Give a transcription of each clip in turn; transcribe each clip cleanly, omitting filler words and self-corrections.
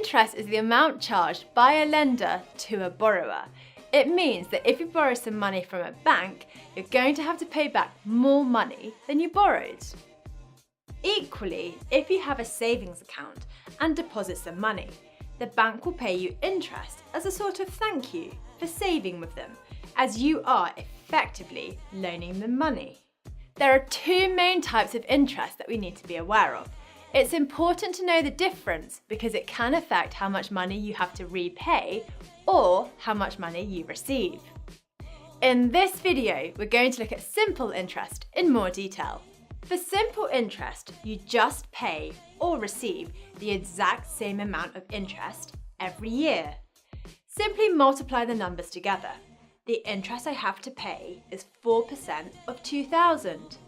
Interest is the amount charged by a lender to a borrower. It means that if you borrow some money from a bank, you're going to have to pay back more money than you borrowed. Equally, if you have a savings account and deposit some money, the bank will pay you interest as a sort of thank you for saving with them, as you are effectively loaning them money. There are two main types of interest that we need to be aware of. It's important to know the difference because it can affect how much money you have to repay or how much money you receive. In this video, we're going to look at simple interest in more detail. For simple interest, you just pay or receive the exact same amount of interest every year. Simply multiply the numbers together. The interest I have to pay is 4% of 2,000,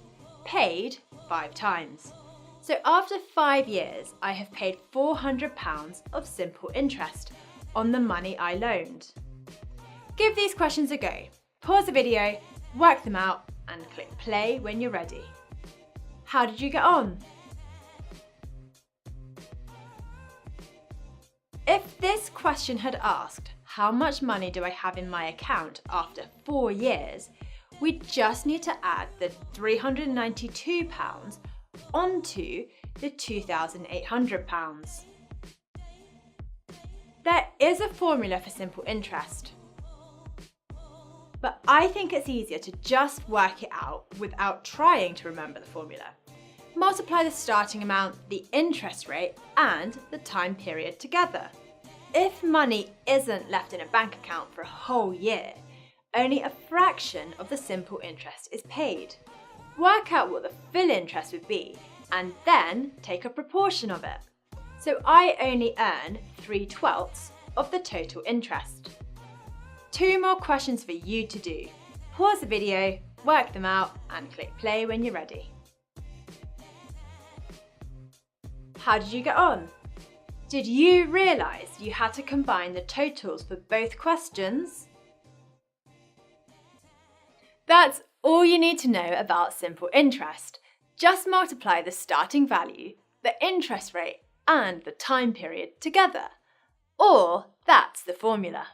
paid 5 times. So after 5 years, I have paid £400 of simple interest on the money I loaned. Give these questions a go. Pause the video, work them out, and click play when you're ready. How did you get on? If this question had asked, how much money do I have in my account after 4 years, we just need to add the £392 onto the £2,800. There is a formula for simple interest, but I think it's easier to just work it out without trying to remember the formula. Multiply the starting amount, the interest rate, and the time period together. If money isn't left in a bank account for a whole year, only a fraction of the simple interest is paid. Work out what the full interest would be and then take a proportion of it. So I only earn 3/12 of the total interest. 2 more questions for you to do. Pause the video, work them out, and click play when you're ready. How did you get on? Did you realise you had to combine the totals for both questions? That's all you need to know about simple interest. Just multiply the starting value, the interest rate, and the time period together. Or that's the formula.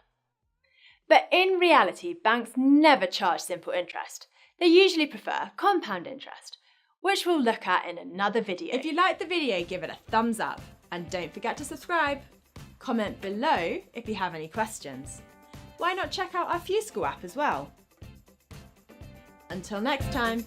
But in reality, banks never charge simple interest. They usually prefer compound interest, which we'll look at in another video. If you liked the video, give it a thumbs up. And don't forget to subscribe. Comment below if you have any questions. Why not check out our FuseSchool app as well? Until next time.